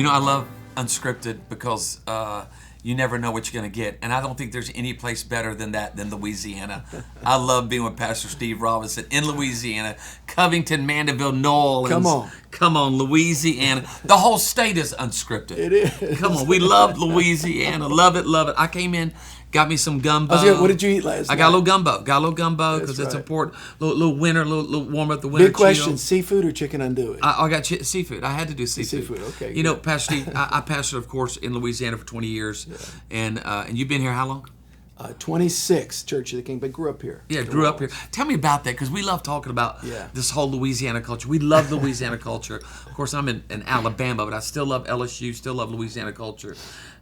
I love Unscripted because you never know what you're going to get. And I don't think there's any place better than Louisiana. I love being with Pastor Steve Robinson in Louisiana, Covington, Mandeville, New Orleans. Come on, Louisiana. The whole state is unscripted. It is. Come on, we love Louisiana. Love it, love it. I came in, got me some gumbo. What did you eat last night? I got a little gumbo because it's important. Little winter, little warm up the winter. Big question: seafood or chicken andouille? I got seafood. I had to do seafood. Seafood, okay. You know, Pastor Steve, I pastored, of course, in Louisiana for 20 years, and you've been here how long? 26, Church of the King, but grew up here. Yeah, grew up here. Tell me about that, because we love talking about this whole Louisiana culture. We love Louisiana culture. Of course, I'm in Alabama, but I still love LSU, still love Louisiana culture.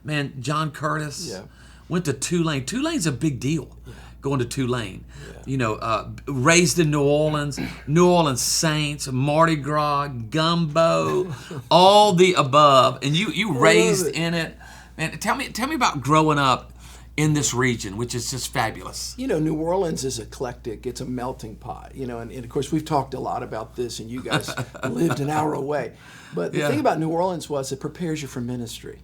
Man, John Curtis went to Tulane. Tulane's a big deal, going to Tulane. Yeah. You know, raised in New Orleans Saints, Mardi Gras, gumbo, all the above. And you raised in it. Man, tell me about growing up in this region, which is just fabulous. You know, New Orleans is eclectic. It's a melting pot, you know, and of course we've talked a lot about this, and you guys lived an hour away. But the thing about New Orleans was it prepares you for ministry.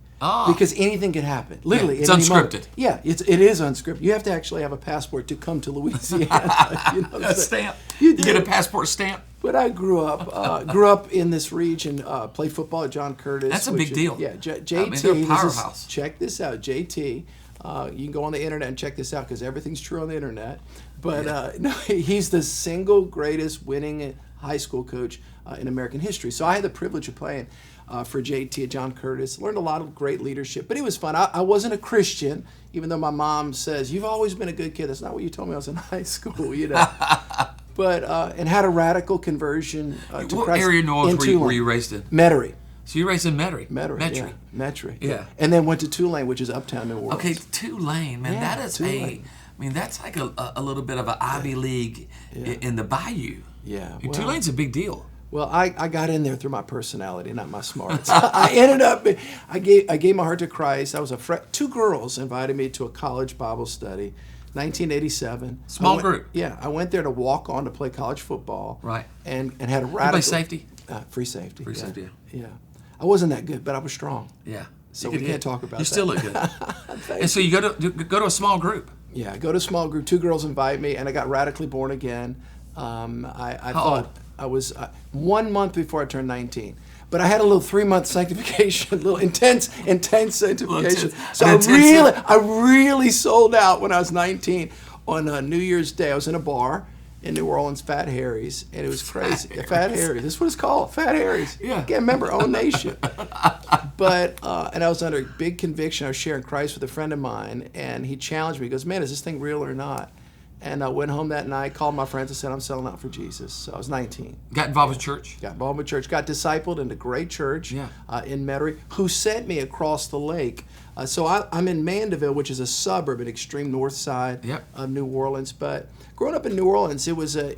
Because anything can happen, literally. It's unscripted. Yeah, it is unscripted. You have to actually have a passport to come to Louisiana. You know, a stamp. You get a passport stamp. But I grew up in this region, played football at John Curtis. That's a big deal. Yeah, JT. They're a powerhouse. Check this out, JT. You can go on the internet and check this out because everything's true on the internet. But no, he's the single greatest winning high school coach in American history. So I had the privilege of playing for JT at John Curtis. Learned a lot of great leadership, but it was fun. I wasn't a Christian, even though my mom says, "You've always been a good kid." That's not what you told me. I was in high school, you know. But and had a radical conversion to Christ. What area of New Orleans were you raised in? Metairie. So you raised in Metairie? Metairie. Yeah. And then went to Tulane, which is uptown New Orleans. Okay, Tulane, man, that is Tulane. that's like a little bit of an Ivy League in the Bayou. Yeah. Tulane's a big deal. Well, I got in there through my personality, not my smarts. I ended up, I gave my heart to Christ. I was two girls invited me to a college Bible study, 1987. Small group. Yeah, I went there to walk on to play college football. Right. And had a radical. You play safety? Free safety. Free safety. Yeah. I wasn't that good, but I was strong. Yeah. So we can't talk about that. You still look good. And so you go to a small group. Yeah, I go to a small group. Two girls invite me, and I got radically born again. I thought I was 1 month before I turned 19. But I had a little 3-month sanctification, a little intense sanctification. So I really sold out when I was 19 on New Year's Day. I was in a bar in New Orleans, Fat Harry's, and it was crazy. Fat Harry's. This is what it's called, Fat Harry's. Yeah. Can't remember, Own Nation. But, and I was under big conviction. I was sharing Christ with a friend of mine, and he challenged me. He goes, "Man, is this thing real or not?" And I went home that night, called my friends, and said, "I'm selling out for Jesus." So I was 19. Got involved with church? Got involved with church. Got discipled in a great church in Metairie, who sent me across the lake. So I'm in Mandeville, which is a suburb, an extreme north side of New Orleans. But growing up in New Orleans, it was an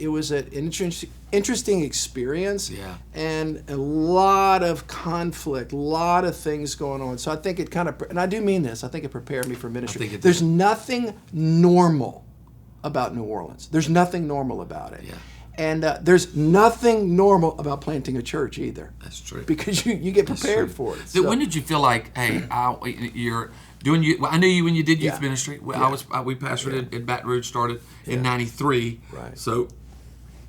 interesting experience, and a lot of conflict, a lot of things going on. So I think it kind of, and I do mean this, I think it prepared me for ministry. There's nothing normal about New Orleans. There's nothing normal about it. Yeah. And there's nothing normal about planting a church either. That's true. Because you get prepared for it. So when did you feel like, hey, you're doing well, I knew you when you did youth ministry. We pastored in Baton Rouge, started in '93. Right. So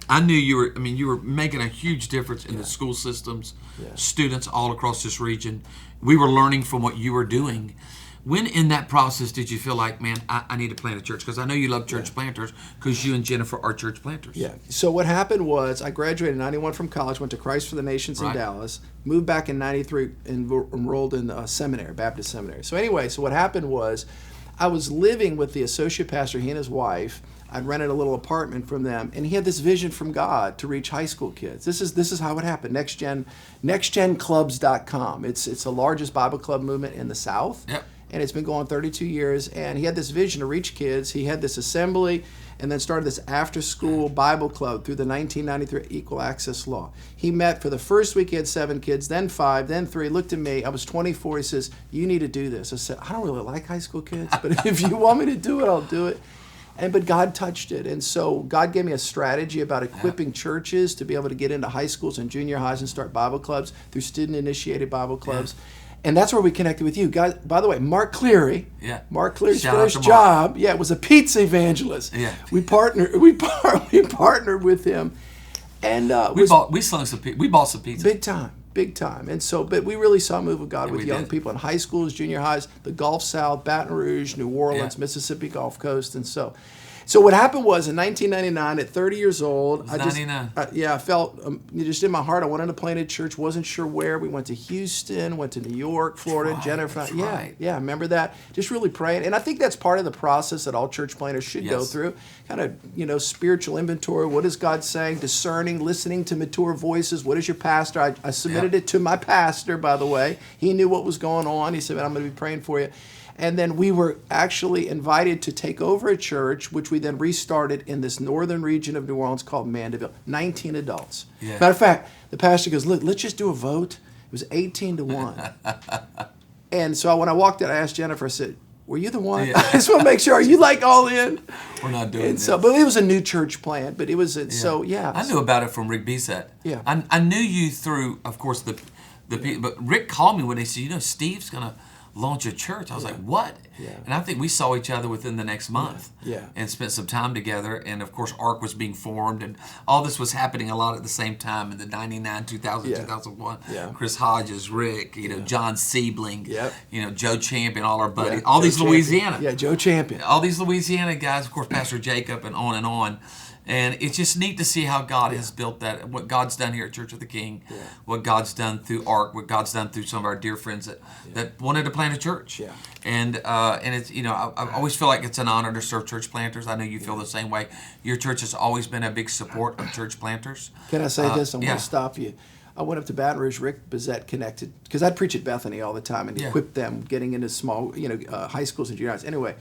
I knew you were making a huge difference in the school systems, students all across this region. We were learning from what you were doing. When in that process did you feel like, man, I need to plant a church? Because I know you love church planters, because you and Jennifer are church planters. Yeah. So what happened was I graduated in '91 from college, went to Christ for the Nations in Dallas, moved back in '93 and enrolled in a seminary, Baptist seminary. So anyway, what happened was I was living with the associate pastor, he and his wife. I'd rented a little apartment from them, and he had this vision from God to reach high school kids. This is how it happened. NextGenClubs.com. It's the largest Bible club movement in the South. Yep. And it's been going 32 years, and he had this vision to reach kids. He had this assembly and then started this after-school Bible club through the 1993 Equal Access Law. He met for the first week, he had 7 kids, then 5, then 3, looked at me. I was 24. He says, "You need to do this." I said, "I don't really like high school kids, but if you want me to do it, I'll do it." But God touched it. And so God gave me a strategy about equipping churches to be able to get into high schools and junior highs and start Bible clubs through student-initiated Bible clubs. Yeah. And that's where we connected with you. Guys, by the way, Mark Cleary. Yeah. Mark Cleary's first job, was a pizza evangelist. Yeah. We partnered with him. And we bought some pizza. Big time. And so, but we really saw a move of God with young people in high schools, junior highs, the Gulf South, Baton Rouge, New Orleans, Mississippi Gulf Coast. And so what happened was in 1999, at 30 years old, I felt, just in my heart, I wanted to plant a church, wasn't sure where. We went to Houston, went to New York, Florida, Jennifer. Yeah, remember that? Just really praying. And I think that's part of the process that all church planters should go through. Kind of, spiritual inventory. What is God saying? Discerning, listening to mature voices. What is your pastor? I submitted it to my pastor, by the way. He knew what was going on. He said, man, I'm going to be praying for you. And then we were actually invited to take over a church, which we then restarted in this northern region of New Orleans called Mandeville. 19 adults. Yeah. Matter of fact, the pastor goes, look, let's just do a vote. It was 18-1. And so when I walked in, I asked Jennifer, I said, were you the one? Yeah. I just want to make sure. Are you all in? We're not doing this. So, but it was a new church plant. But it was, I knew about it from Rick Bisset. Yeah. I knew you through, of course, the people. But Rick called me when they said, Steve's going to launch a church. I was like, what? Yeah. And I think we saw each other within the next month and spent some time together. And of course, ARC was being formed and all this was happening a lot at the same time in the 99, 2000, 2001. Yeah. Chris Hodges, Rick, John Siebling, Joe Champion, all our buddies, all these Louisiana. Yeah, Joe Champion. All these Louisiana guys, of course, Pastor Jacob and on and on. And it's just neat to see how God has built that, what God's done here at Church of the King, what God's done through ARC, what God's done through some of our dear friends that wanted to plant a church. Yeah. And it's, I always feel like it's an honor to serve church planters. I know you feel the same way. Your church has always been a big support of church planters. Can I say this? I'm going to stop you. I went up to Baton Rouge. Rick Bisset connected, because I'd preach at Bethany all the time and equip them getting into small, high schools and junior highs. Anyway.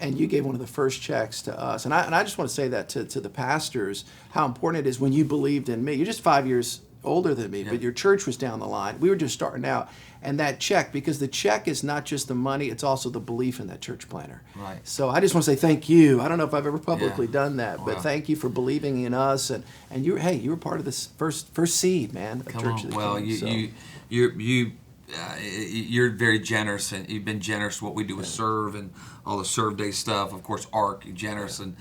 And you gave one of the first checks to us. And I just want to say that to the pastors, how important it is when you believed in me. You're just 5 years older than me, but your church was down the line. We were just starting out. And that check, because the check is not just the money, it's also the belief in that church planter. Right. So I just want to say thank you. I don't know if I've ever publicly done that, but thank you for believing in us. And you were part of this first seed, man, of Church of the King. You're very generous, and you've been generous what we do with Serve and all the Serve Day stuff. Of course, ARC, you're generous, and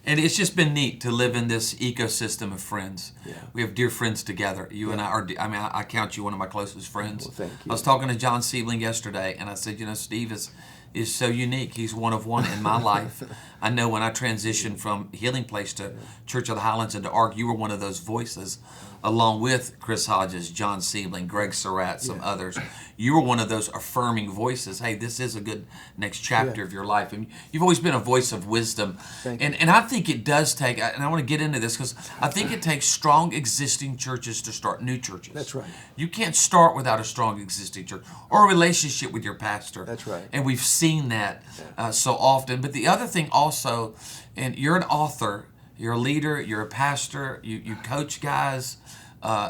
it's just been neat to live in this ecosystem of friends. Yeah. We have dear friends together. You and I are. I count you one of my closest friends. Well, thank you. I was talking to John Siebling yesterday, and I said, Steve is so unique. He's one of one in my life. I know when I transitioned from Healing Place to Church of the Highlands and to ARC, you were one of those voices, along with Chris Hodges, John Siebling, Greg Surratt, some others. You were one of those affirming voices. Hey, this is a good next chapter of your life. And you've always been a voice of wisdom. And I think it does take, and I want to get into this because I think it takes strong existing churches to start new churches. That's right. You can't start without a strong existing church or a relationship with your pastor. That's right. And we've seen that so often. But the other thing also, and you're an author, you're a leader, you're a pastor, you coach guys.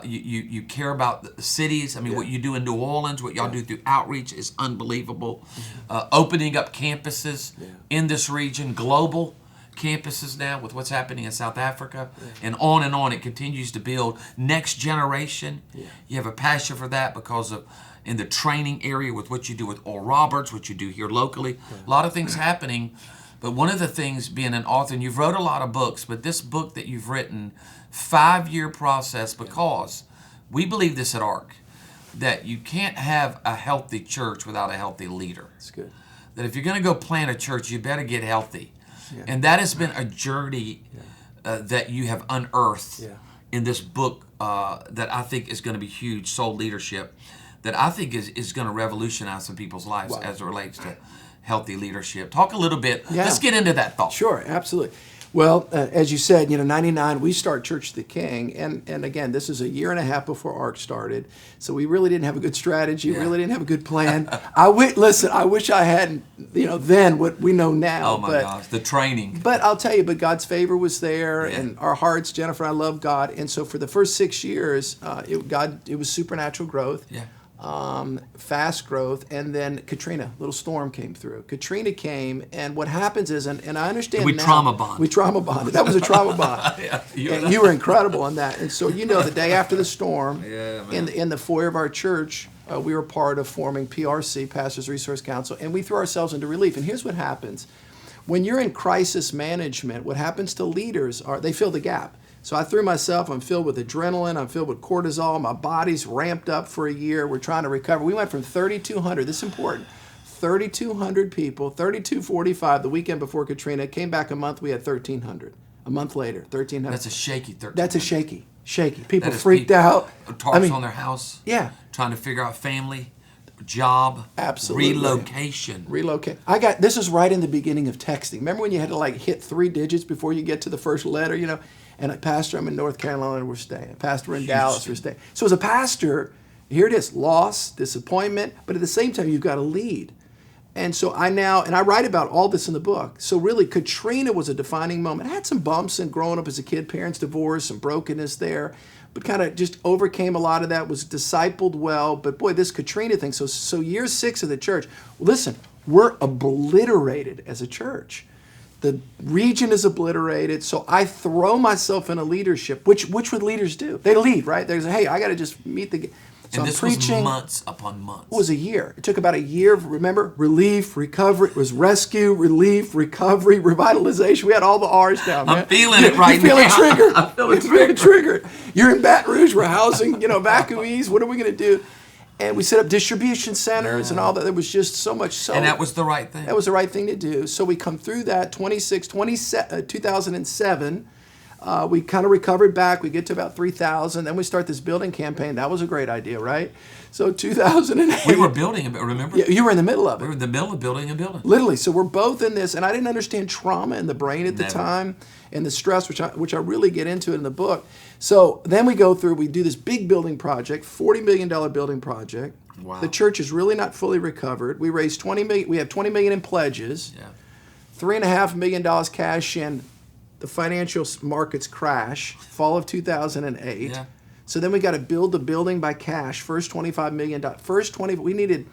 You care about the cities. I mean, what you do in New Orleans, what y'all do through outreach is unbelievable. Opening up campuses in this region, global campuses now with what's happening in South Africa, and on it continues to build. Next generation, you have a passion for that because of in the training area with what you do with Oral Roberts, what you do here locally. A lot of things happening. But one of the things, being an author, and you've wrote a lot of books, but this book that you've written, 5-year process, because we believe this at ARC, that you can't have a healthy church without a healthy leader. That's good. That if you're going to go plant a church, you better get healthy. Yeah. And that has been a journey that you have unearthed in this book that I think is going to be huge, Soul Leadership, that I think is going to revolutionize some people's lives as it relates to healthy leadership. Talk a little bit. Let's get into that thought. Sure, absolutely. Well, as you said, 99, we start Church of the King. And again, this is a year and a half before ARC started. So we really didn't have a good strategy. Really didn't have a good plan. I wish I hadn't, then what we know now. Oh, my gosh, the training. But I'll tell you, God's favor was there. And our hearts, Jennifer and I love God. And so for the first 6 years, it was supernatural growth. Yeah. fast growth, and then Katrina, little storm came through. Katrina came, and what happens is, and I understand we now. Trauma bond. We trauma bonded. That was a trauma bond. Yeah, you were incredible on that. And so, the day after the storm, yeah, in the foyer of our church, we were part of forming PRC, Pastors Resource Council, and we threw ourselves into relief. And here's what happens. When you're in crisis management, what happens to leaders are they fill the gap. So I threw myself, I'm filled with adrenaline, I'm filled with cortisol, my body's ramped up for a year, we're trying to recover. We went from 3,200, this is important, 3,200 people, 3,245 the weekend before Katrina, came back a month, we had 1,300. A month later, 1,300. That's a shaky 1,300. That's a shaky. People freaked out. Tarps on their house. Yeah. Trying to figure out family, job. Absolutely. Relocation. This is right in the beginning of texting. Remember when you had to hit 3 digits before you get to the first letter, And Pastor, I'm in North Carolina, we're staying. Pastor, in Dallas, we're staying. So as a pastor, here it is, loss, disappointment, but at the same time, you've got to lead. And so I write about all this in the book. So really, Katrina was a defining moment. I had some bumps in growing up as a kid, parents divorced, some brokenness there, but kind of just overcame a lot of that, was discipled well. But boy, this Katrina thing, so year 6 of the church, listen, we're obliterated as a church. The region is obliterated, so I throw myself into leadership, which would leaders do? They lead, right? They say, hey, I got to just meet the... So and this preaching, was months upon months. It was a year. It took about a year, remember? Relief, recovery. It was rescue, relief, recovery, revitalization. We had all the R's down, man. I'm feeling it right now. You're feeling triggered. I'm feeling triggered. You're in Baton Rouge. We're housing, evacuees. What are we going to do? And we set up distribution centers and all that. There was just so much. And that was the right thing. That was the right thing to do. So we come through that 2007. We kind of recovered back. We get to about 3,000. Then we start this building campaign. That was a great idea, right? So 2008. We were building, remember? Yeah, you were in the middle of it. We were in the middle of building a building. Literally. So we're both in this. And I didn't understand trauma in the brain at the time and the stress, which I really get into in the book. So then we go through, we do this big building project, $40 million building project. Wow. The church is really not fully recovered. We raised $20 million. We have $20 million in pledges. Yeah. $3.5 million cash in. The financial markets crash, fall of 2008. Yeah. So then we got to build the building by cash. First $25 million. We needed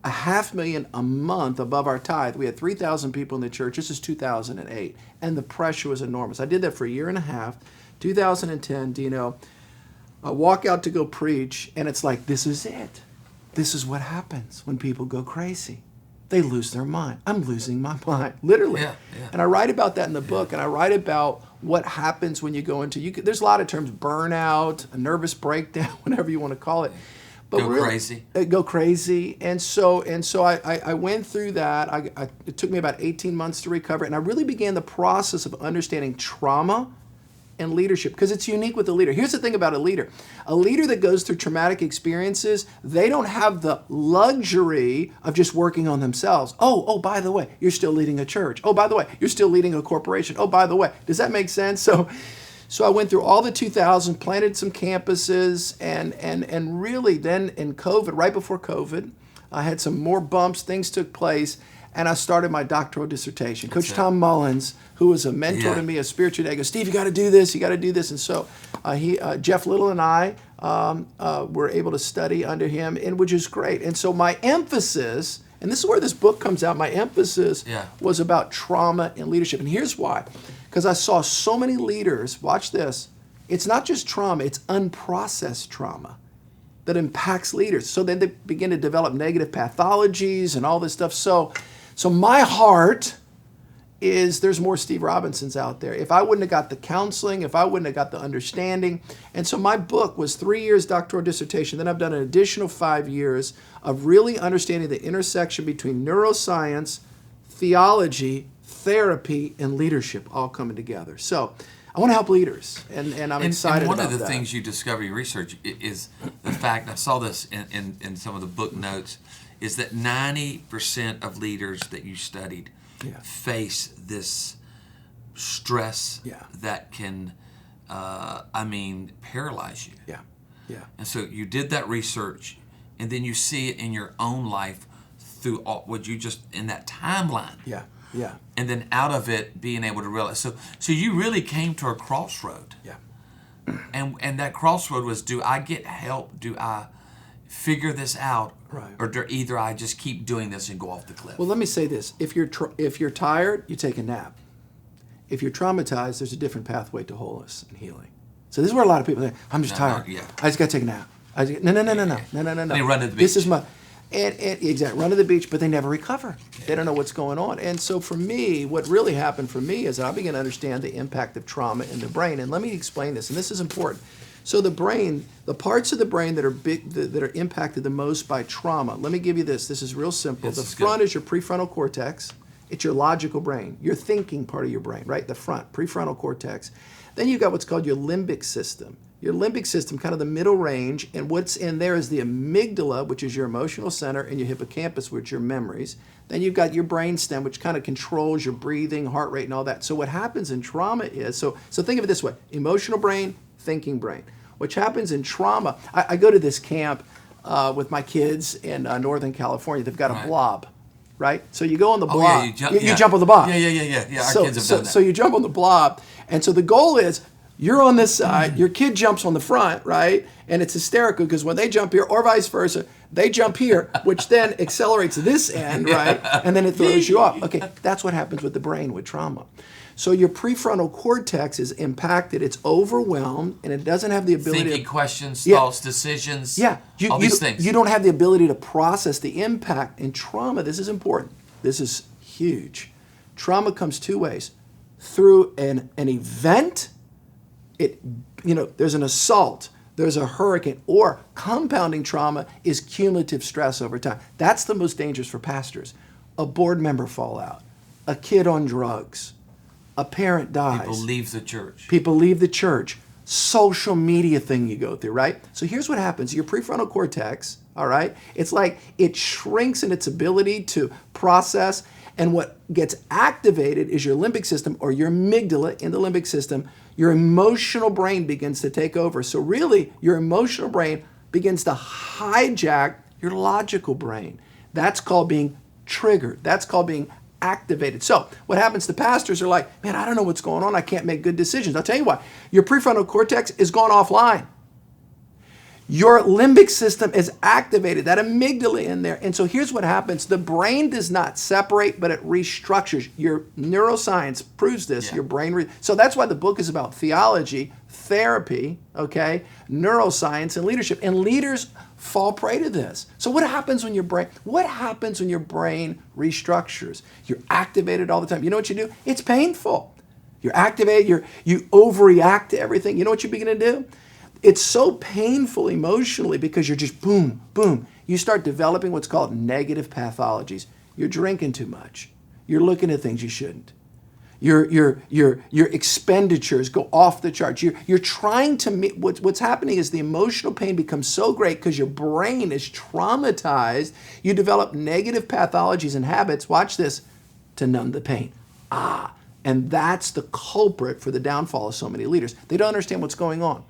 $500,000 a month above our tithe. We had 3,000 people in the church. This is 2008. And the pressure was enormous. I did that for a year and a half. 2010, Dino, I walk out to go preach, and it's like, this is it. This is what happens when people go crazy. They lose their mind. I'm losing my mind, literally. Yeah. And I write about that in the book, and I write about what happens when you go into, there's a lot of terms, burnout, a nervous breakdown, whatever you want to call it. But crazy. Go crazy. And so I went through that. It took me about 18 months to recover, and I really began the process of understanding trauma and leadership, because it's unique with a leader. Here's the thing about a leader. A leader that goes through traumatic experiences, they don't have the luxury of just working on themselves. Oh, by the way, you're still leading a church. Oh, by the way, you're still leading a corporation. Oh, by the way, does that make sense? So I went through all the 2000s, planted some campuses, and really then in COVID, right before COVID, I had some more bumps, things took place, and I started my doctoral dissertation. Coach Tom Mullins, who was a mentor to me, a spiritual dad, goes, Steve, you got to do this, you got to do this. And so Jeff Little and I were able to study under him, and which is great. And so my emphasis, and this is where this book comes out, my emphasis was about trauma and leadership. And here's why. Because I saw so many leaders, watch this, it's not just trauma, it's unprocessed trauma that impacts leaders. So then they begin to develop negative pathologies and all this stuff. So my heart is there's more Steve Robinsons out there. If I wouldn't have got the counseling, if I wouldn't have got the understanding. And so my book was 3 years doctoral dissertation. Then I've done an additional 5 years of really understanding the intersection between neuroscience, theology, therapy, and leadership all coming together. So I want to help leaders, and I'm excited about that. And one of the things you discover in your research is the fact, I saw this in some of the book notes, is that 90% of leaders that you studied face this stress that can, paralyze you. Yeah. And so you did that research, and then you see it in your own life through what you just, in that timeline. Yeah. And then out of it, being able to realize. So you really came to a crossroad. Yeah. And that crossroad was, do I get help? Do I figure this out, right, or either I just keep doing this and go off the cliff. Well, let me say this: if you're tired, you take a nap. If you're traumatized, there's a different pathway to wholeness and healing. So this is where a lot of people say, "I'm just tired. I just got to take a nap." No. They run to the beach. This is my, and exactly, run to the beach, but they never recover. They don't know what's going on. And so for me, what really happened for me is I began to understand the impact of trauma in the brain. And let me explain this, and this is important. So the brain, the parts of the brain that are that are impacted the most by trauma. Let me give you this. This is real simple. The front is your prefrontal cortex. It's your logical brain, your thinking part of your brain, right? The front, prefrontal cortex. Then you've got what's called your limbic system. Your limbic system, kind of the middle range, and what's in there is the amygdala, which is your emotional center, and your hippocampus, which are your memories. Then you've got your brainstem, which kind of controls your breathing, heart rate, and all that. So what happens in trauma is, so think of it this way: emotional brain, thinking brain. What happens in trauma, I go to this camp with my kids in Northern California. They've got a blob. Right? So you go on the blob. You jump on the blob. Yeah. Our kids have done that. So you jump on the blob. And so the goal is you're on this side, your kid jumps on the front, right? And it's hysterical because when they jump here, or vice versa, they jump here, which then accelerates this end, right? And then it throws you off. Okay, that's what happens with the brain with trauma. So your prefrontal cortex is impacted, it's overwhelmed, and it doesn't have the ability thinking questions, thoughts, decisions, all these things. You don't have the ability to process the impact. In trauma, this is important. This is huge. Trauma comes two ways. Through an event, there's an assault, there's a hurricane, or compounding trauma is cumulative stress over time. That's the most dangerous for pastors. A board member fallout, a kid on drugs, a parent dies. People leave the church. Social media thing you go through, right? So here's what happens. Your prefrontal cortex, all right, it's like it shrinks in its ability to process, and what gets activated is your limbic system, or your amygdala in the limbic system. Your emotional brain begins to take over. So really, your emotional brain begins to hijack your logical brain. That's called being triggered. That's called being activated. So what happens to pastors are like, man, I don't know what's going on. I can't make good decisions. I'll tell you why. Your prefrontal cortex is gone offline. Your limbic system is activated, that amygdala in there. And so here's what happens. The brain does not separate, but it restructures. Your neuroscience proves this. Your brain. So that's why the book is about theology, therapy, okay, neuroscience, and leadership. And leaders fall prey to this. So what happens when your brain restructures? You're activated all the time. You know what you do? It's painful. You're activated, you overreact to everything. You know what you begin to do? It's so painful emotionally because you're just boom, boom. You start developing what's called negative pathologies. You're drinking too much. You're looking at things you shouldn't. Your expenditures go off the charts. You're trying to meet, what's happening is the emotional pain becomes so great because your brain is traumatized. You develop negative pathologies and habits, watch this, to numb the pain. And that's the culprit for the downfall of so many leaders. They don't understand what's going on.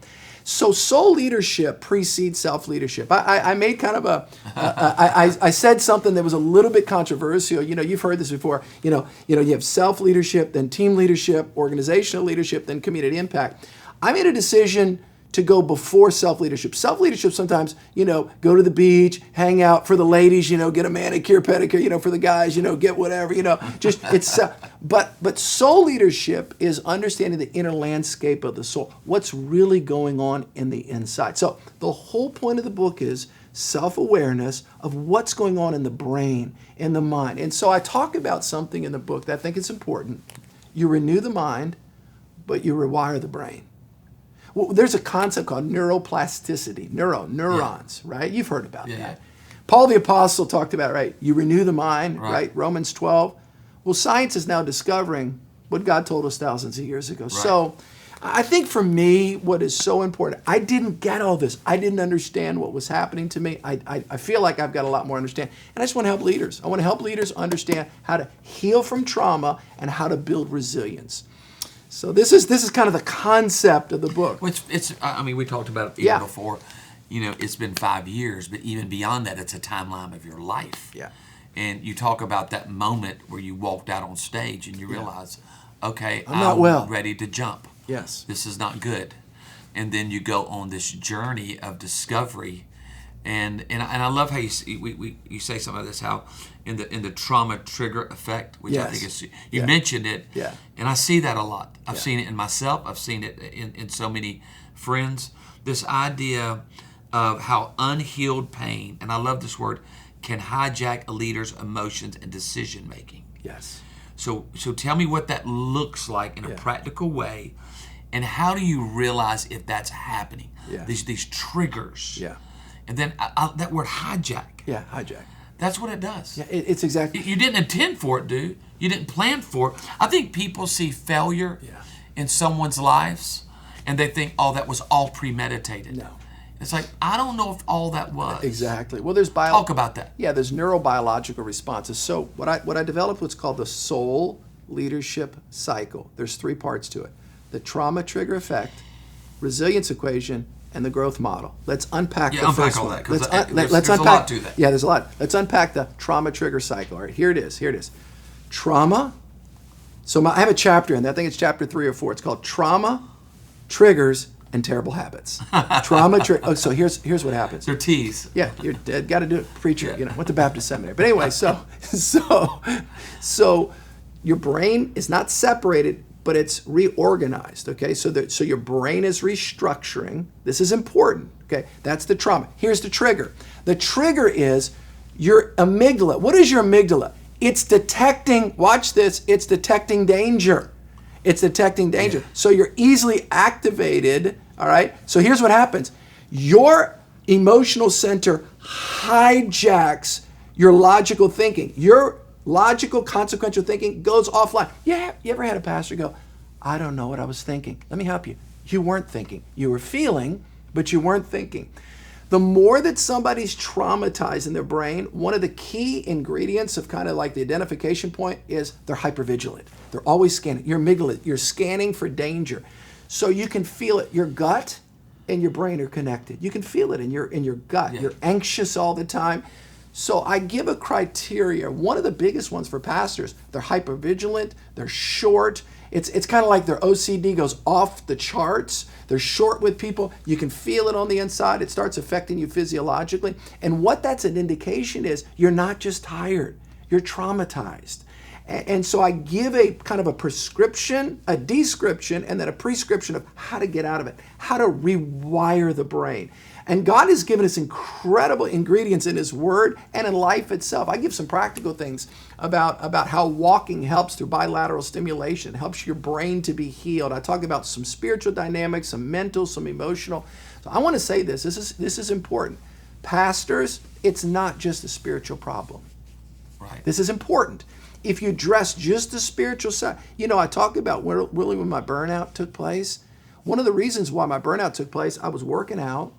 So soul leadership precedes self-leadership. I made kind of I said something that was a little bit controversial. You've heard this before. You have self-leadership, then team leadership, organizational leadership, then community impact. I made a decision to go before self-leadership. Self-leadership sometimes, go to the beach, hang out. For the ladies, get a manicure, pedicure, for the guys, get whatever, but soul leadership is understanding the inner landscape of the soul, what's really going on in the inside. So the whole point of the book is self-awareness of what's going on in the brain, in the mind. And so I talk about something in the book that I think is important. You renew the mind, but you rewire the brain. Well, there's a concept called neuroplasticity, neurons, right? You've heard about that. Paul the Apostle talked about, right? You renew the mind, right? Romans 12. Well, science is now discovering what God told us thousands of years ago. Right. So I think for me, what is so important, I didn't get all this. I didn't understand what was happening to me. I feel like I've got a lot more to understand. And I just want to help leaders. I want to help leaders understand how to heal from trauma and how to build resilience. So this is kind of the concept of the book. We talked about it even before. It's been 5 years, but even beyond that, it's a timeline of your life. Yeah. And you talk about that moment where you walked out on stage and you realize, okay, I'm ready to jump. Yes. This is not good. And then you go on this journey of discovery And I love how you say something like this, how in the trauma trigger effect, which I think is, you mentioned it, and I see that a lot. I've seen it in myself. I've seen it in so many friends. This idea of how unhealed pain, and I love this word, can hijack a leader's emotions and decision making. Yes. So tell me what that looks like in a practical way, and how do you realize if that's happening? These triggers. Yeah. And then that word hijack. Yeah, hijack. That's what it does. Yeah, it's exactly. You didn't intend for it, dude. You didn't plan for it. I think people see failure in someone's lives, and they think, oh, that was all premeditated. No. It's like, I don't know if all that was. Exactly. Well, there's talk about that. Yeah, there's neurobiological responses. So what I developed what's called the soul leadership cycle. There's 3 parts to it: the trauma trigger effect, resilience equation, and the growth model. Let's unpack the first one. Let's unpack. A lot to that. Yeah, there's a lot. Let's unpack the trauma trigger cycle. All right, here it is. Trauma. So I have a chapter in there. I think it's chapter 3 or 4. It's called Trauma, Triggers, and Terrible Habits. So here's what happens. They're T's. Yeah, you're dead. Got to do it, preacher. Went to Baptist seminary. But anyway, so your brain is not separated, but it's reorganized. Okay, so your brain is restructuring. This is important. Okay, that's the trauma. Here's the trigger. The trigger is your amygdala. What is your amygdala? It's detecting. Watch this. It's detecting danger. Yeah. So you're easily activated. All right. So here's what happens. Your emotional center hijacks your logical thinking. Your logical, consequential thinking goes offline. Yeah, you ever had a pastor go, I don't know what I was thinking. Let me help you. You weren't thinking. You were feeling, but you weren't thinking. The more that somebody's traumatized in their brain, one of the key ingredients of kind of like the identification point is they're hypervigilant. They're always scanning. Your amygdala, you're scanning for danger. So you can feel it. Your gut and your brain are connected. You can feel it in your gut. You're anxious all the time. So I give a criteria. One of the biggest ones for pastors, they're hypervigilant, they're short. It's kind of like their OCD goes off the charts. They're short with people. You can feel it on the inside. It starts affecting you physiologically. And what that's an indication is you're not just tired, you're traumatized. And so I give a kind of a prescription, a description, and then a prescription of how to get out of it, how to rewire the brain. And God has given us incredible ingredients in His Word and in life itself. I give some practical things about how walking helps through bilateral stimulation, helps your brain to be healed. I talk about some spiritual dynamics, some mental, some emotional. So I want to say this is important. Pastors, it's not just a spiritual problem. Right. This is important. If you address just the spiritual side, I talk about really when my burnout took place. One of the reasons why my burnout took place, I was working out.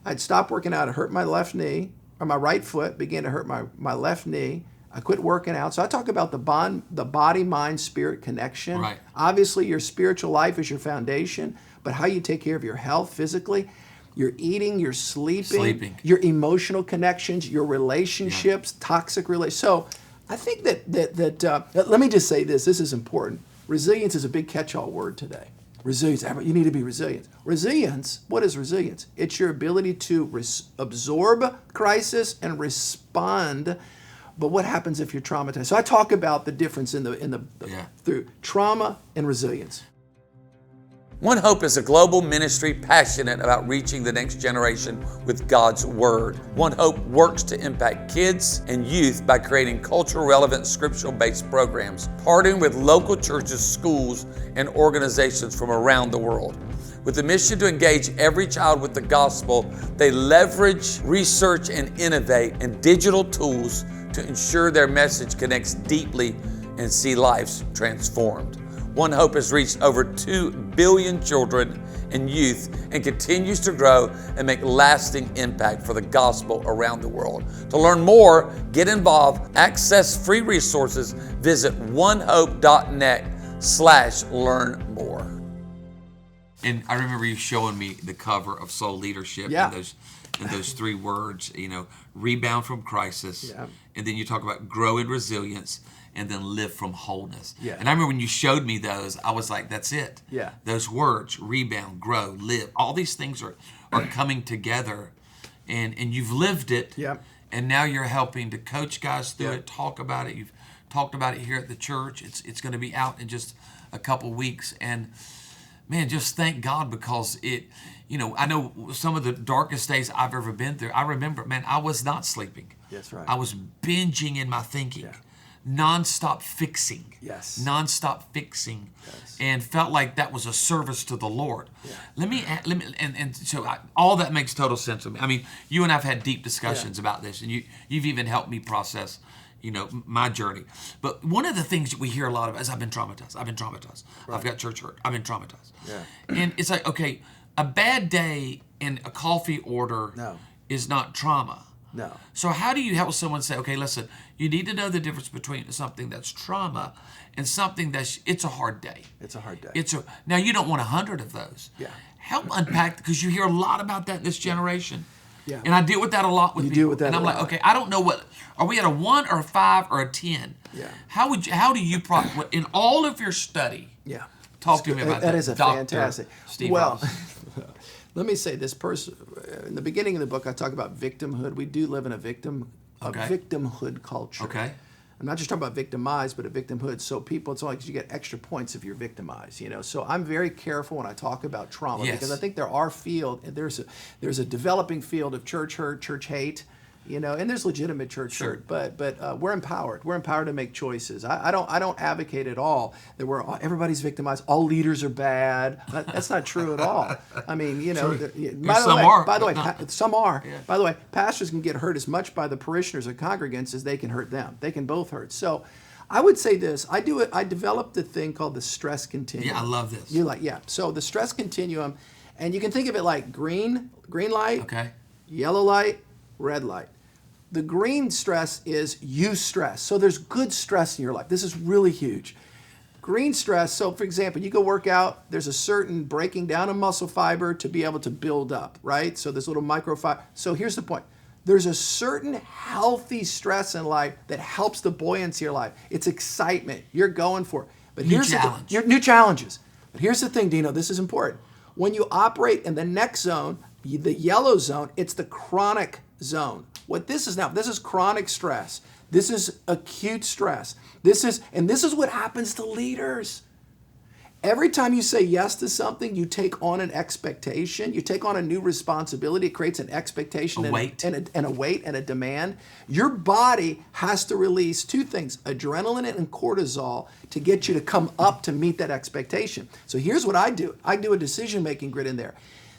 I'd stopped working out. It hurt my left knee, or my right foot began to hurt my left knee. I quit working out. So I talk about the body, mind, spirit connection. Right. Obviously, your spiritual life is your foundation, but how you take care of your health physically, your eating, your sleeping, your emotional connections, your relationships, toxic relationships. So I think that let me just say this. This is important. Resilience is a big catch-all word today. Resilience. You need to be resilient. Resilience, what is resilience? It's your ability to absorb crisis and respond. But what happens if you're traumatized? So I talk about the difference through trauma and resilience. One Hope is a global ministry passionate about reaching the next generation with God's Word. One Hope works to impact kids and youth by creating cultural relevant scriptural-based programs, partnering with local churches, schools, and organizations from around the world. With the mission to engage every child with the gospel, they leverage, research, and innovate in digital tools to ensure their message connects deeply and see lives transformed. One Hope has reached over 2 billion children and youth and continues to grow and make lasting impact for the gospel around the world. To learn more, get involved, access free resources, visit onehope.net/learn more. And I remember you showing me the cover of Soul Leadership and those 3 words, rebound from crisis. Yeah. And then you talk about grow in resilience, and then live from wholeness. Yeah. And I remember when you showed me those, I was like, that's it. Yeah. Those words, rebound, grow, live, all these things are coming together, and you've lived it. Yep. And now you're helping to coach guys through it, talk about it. You've talked about it here at the church. It's going to be out in just a couple weeks. And man, just thank God, because it, I know some of the darkest days I've ever been through. I remember, man, I was not sleeping. That's right. I was binging in my thinking, nonstop fixing. Yes. Nonstop fixing, Yes. and felt like that was a service to the Lord. Yeah. Let me, so all that makes total sense to me. I mean, you and I've had deep discussions about this, and you've even helped me process, my journey. But one of the things that we hear a lot of is, I've been traumatized. Right. I've got church hurt. I've been traumatized. Yeah. And it's like, okay, a bad day and a coffee order is not trauma. No. So how do you help someone say, okay, listen, you need to know the difference between something that's trauma and something it's a hard day. It's a hard day. Now you don't want 100 of those. Yeah. Help unpack, because you hear a lot about that in this generation. Yeah. And I deal with that a lot with people. Deal with that and I'm a like, lot. okay, I don't know are we at a 1 or a 5 or a 10? Yeah. How do you in all of your study? Yeah. Talk to me about that. That is fantastic. Steve well, Ross. let me say this person in the beginning of the book. I talk about victimhood. We do live in a victimhood culture. Okay. I'm not just talking about victimized, but a victimhood. So people, it's like you get extra points if you're victimized. So I'm very careful when I talk about trauma, because I think there's a developing field of church hurt, church hate. And there's legitimate church hurt, but we're empowered. We're empowered to make choices. I don't advocate at all that everybody's victimized. All leaders are bad. That's not true at all. I mean, by the way, some are. Yeah. By the way, pastors can get hurt as much by the parishioners or congregants as they can hurt them. They can both hurt. So, I would say this. I developed a thing called the stress continuum. Yeah, I love this. So the stress continuum, and you can think of it like green light, yellow light, red light. The green stress is eustress. So there's good stress in your life. This is really huge. Green stress, so for example, you go work out, there's a certain breaking down of muscle fiber to be able to build up, right? So there's little microfiber. So here's the point. There's a certain healthy stress in life that helps the buoyancy of your life. It's excitement. You're going for it. But here's new challenges. But here's the thing, Dino, this is important. When you operate in the next zone, the yellow zone, it's the chronic zone. What this is now, this is chronic stress. This is acute stress. This is what happens to leaders. Every time you say yes to something, you take on an expectation. You take on a new responsibility. It creates an expectation and a weight and a demand. Your body has to release two things, adrenaline and cortisol, to get you to come up to meet that expectation. So here's what I do. I do a decision-making grid in there.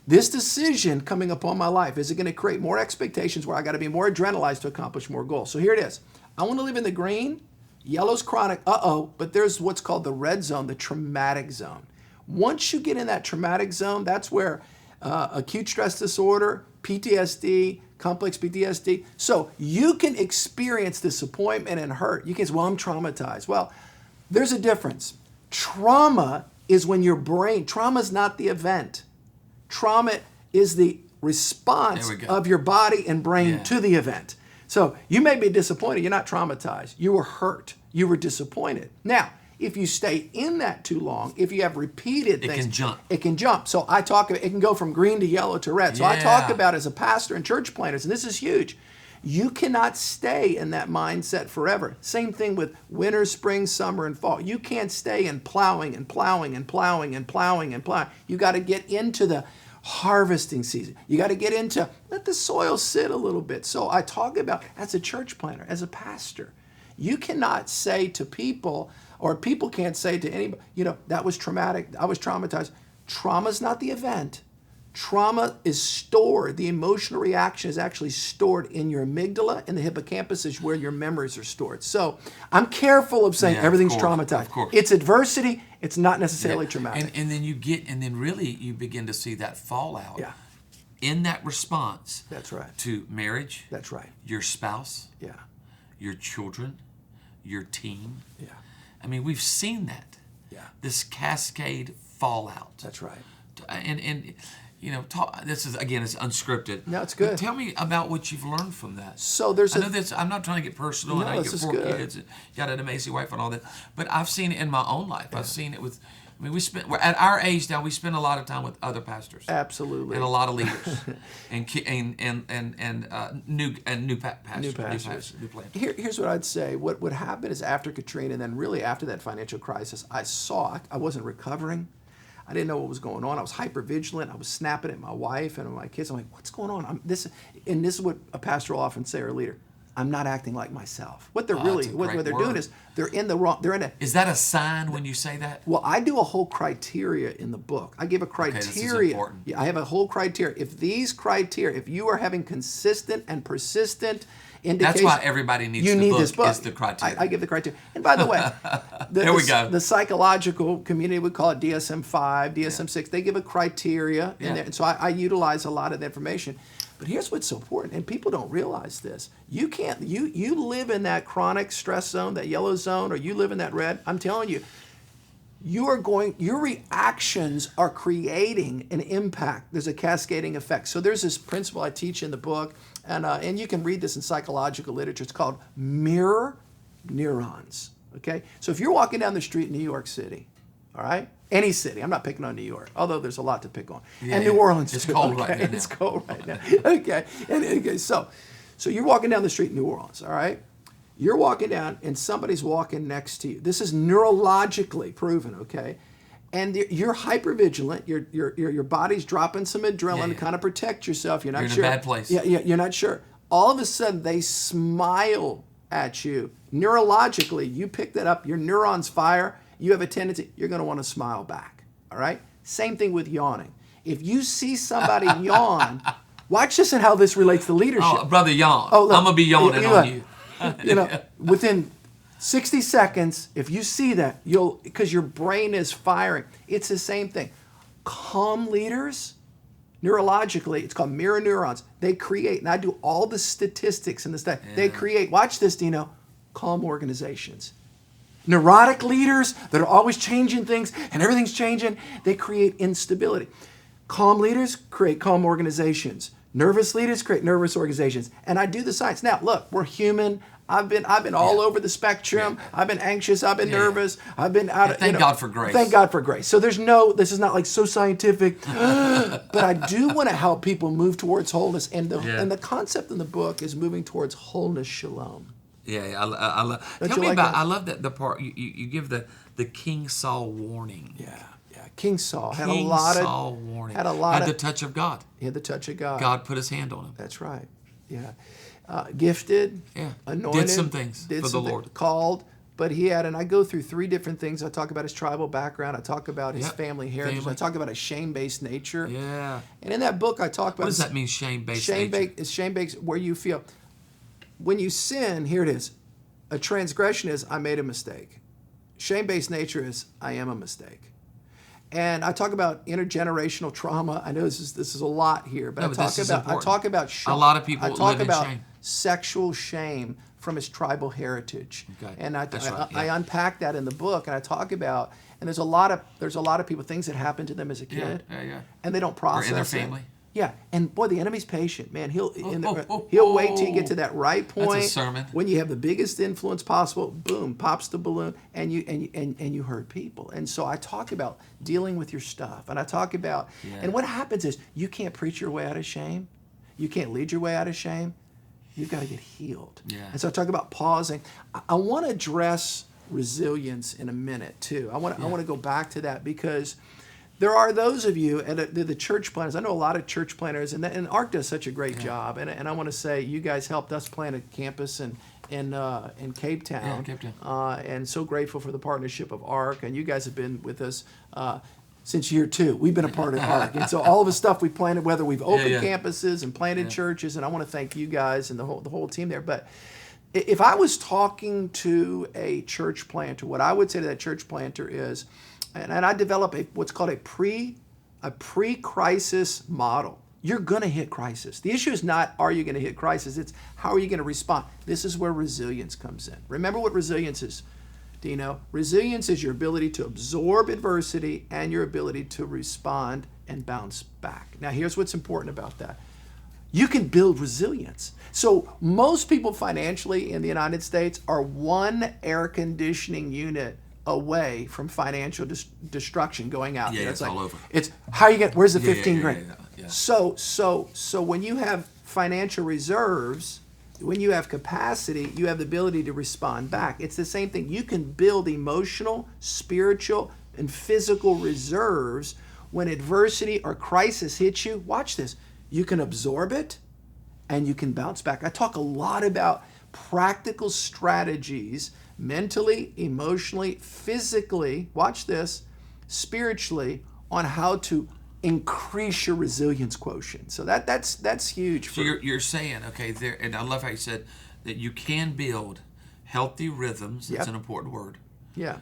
This decision coming upon my life, is it going to create more expectations where I got to be more adrenalized to accomplish more goals? So here it is. I want to live in the green. Yellow's chronic. But there's what's called the red zone, the traumatic zone. Once you get in that traumatic zone, that's where acute stress disorder, PTSD, complex PTSD. So you can experience disappointment and hurt. You can say, well, I'm traumatized. Well, there's a difference. Trauma is when your brain, trauma is not the event. Trauma is the response of your body and brain to the event. So you may be disappointed. You're not traumatized. You were hurt. You were disappointed. Now, if you stay in that too long, if you have repeated things, it can jump. So it can go from green to yellow to red. So I talk about, as a pastor and church planters, and this is huge, you cannot stay in that mindset forever. Same thing with winter, spring, summer, and fall. You can't stay in plowing and plowing and plowing and plowing and plowing. You got to get into the harvesting season. You got to get into, let the soil sit a little bit. So I talk about, as a church planter, as a pastor, you cannot say to people, or people can't say to anybody, that was traumatic, I was traumatized. Trauma's not the event. Trauma is stored. The emotional reaction is actually stored in your amygdala, and the hippocampus is where your memories are stored. So I'm careful of saying everything's traumatized. Of course. It's adversity. It's not necessarily traumatic. And then really you begin to see that fallout in that response. That's right. To marriage. That's right. Your spouse. Yeah. Your children. Your team. Yeah. I mean, we've seen that. Yeah. This cascade fallout. That's right. And this is, again, it's unscripted. No, it's good. But tell me about what you've learned from that. So I'm not trying to get personal. No, I know you got 4 kids. You got an amazing wife and all that. But I've seen it in my own life. I've seen it with I mean, we're at our age now. We spend a lot of time with other pastors. Absolutely. And a lot of leaders, new pastors. Here's what I'd say. What happened is after Katrina, and then really after that financial crisis, I wasn't recovering. I didn't know what was going on. I was hyper vigilant. I was snapping at my wife and my kids. I'm like, what's going on? This is what a pastor will often say, or a leader. I'm not acting like myself. What they're doing is they're in the wrong. Is that a sign when you say that? Well, I do a whole criteria in the book. I give a criteria. Okay, this is important. Yeah, I have a whole criteria. If you are having consistent and persistent indications, that's why everybody needs this book. Is the criteria. I give the criteria. And by the way, the psychological community would call it DSM-5, DSM-6. They give a criteria in there, and so I utilize a lot of the information. But here's what's so important, and people don't realize this. You live in that chronic stress zone, that yellow zone, or you live in that red. I'm telling you, your reactions are creating an impact. There's a cascading effect. So there's this principle I teach in the book, and you can read this in psychological literature. It's called mirror neurons. Okay? So if you're walking down the street in New York City, all right? Any city. I'm not picking on New York, although there's a lot to pick on. And New Orleans. It's cold right now. It's cold right now. Okay. So you're walking down the street in New Orleans, all right? You're walking down and somebody's walking next to you. This is neurologically proven, okay? And you're hypervigilant. Your body's dropping some adrenaline to kind of protect yourself. You're not sure. You're in a bad place. Yeah, you're not sure. All of a sudden, they smile at you. Neurologically, you pick that up. Your neurons fire. You have a tendency, you're going to want to smile back, all right? Same thing with yawning. If you see somebody yawn, watch this and how this relates to leadership. Oh, brother, yawn. I'm going to be yawning on you. Within 60 seconds, if you see that, because your brain is firing. It's the same thing. Calm leaders, neurologically, it's called mirror neurons. They create, and I do all the statistics and the stuff. Yeah. They create, watch this, Dino, calm organizations. Neurotic leaders that are always changing things and everything's changing, they create instability. Calm leaders create calm organizations. Nervous leaders create nervous organizations. And I do the science. Now, look, we're human. I've been all over the spectrum. Yeah. I've been anxious. I've been nervous. I've been out of. Thank God for grace. Thank God for grace. So this is not like so scientific, but I do want to help people move towards wholeness. And the concept in the book is moving towards wholeness, shalom. Yeah, I love. Tell me about. I love that the part you give the King Saul warning. Yeah. King Saul had warning. Had the touch of God. He had the touch of God. God put His hand on him. That's right. Yeah, gifted. Yeah, anointed. Did some things for the Lord. Called, but he had, and I go through 3 different things. I talk about his tribal background. I talk about his family heritage. I talk about his shame-based nature. Yeah. And in that book, I talk about. What does that mean, shame-based nature? Shame-based, where you feel. When you sin, here it is. A transgression is, I made a mistake. Shame-based nature is, I am a mistake. And I talk about intergenerational trauma. I know this is a lot here, but I talk about shame. A lot of people live in shame. Sexual shame from his tribal heritage. Okay. And I unpack that in the book, and I talk about, and there's a lot of people, things that happen to them as a kid, and they don't process or in their family. Yeah, and boy, the enemy's patient, man. He'll wait till you get to that right point. That's a sermon. When you have the biggest influence possible. Boom, pops the balloon, and you hurt people. And so I talk about dealing with your stuff, and I talk about, and what happens is you can't preach your way out of shame, you can't lead your way out of shame. You've got to get healed. Yeah. And so I talk about pausing. I want to address resilience in a minute too. I want to go back to that because. There are those of you, and the church planners, I know a lot of church planners, and ARC does such a great job. And I want to say you guys helped us plant a campus in Cape Town. Yeah, Cape Town. And so grateful for the partnership of ARC. And you guys have been with us since year 2. We've been a part of ARC. And so all of the stuff we planted, whether we've opened campuses and planted churches, and I want to thank you guys and the whole team there. But if I was talking to a church planter, what I would say to that church planter is, and I develop what's called a pre-crisis model. You're going to hit crisis. The issue is not, are you going to hit crisis? It's, how are you going to respond? This is where resilience comes in. Remember what resilience is, Dino. Resilience is your ability to absorb adversity and your ability to respond and bounce back. Now, here's what's important about that. You can build resilience. So most people financially in the United States are one air conditioning unit away from financial destruction going out. Yeah, it's like, all over. It's how you get. Where's the 15 grand? Yeah. So when you have financial reserves, when you have capacity, you have the ability to respond back. It's the same thing. You can build emotional, spiritual, and physical reserves when adversity or crisis hits you. Watch this. You can absorb it and you can bounce back. I talk a lot about practical strategies, mentally, emotionally, physically, watch this, spiritually, on how to increase your resilience quotient. So that's huge. So you're saying, okay, there, and I love how you said that you can build healthy rhythms. That's an important word. Yeah.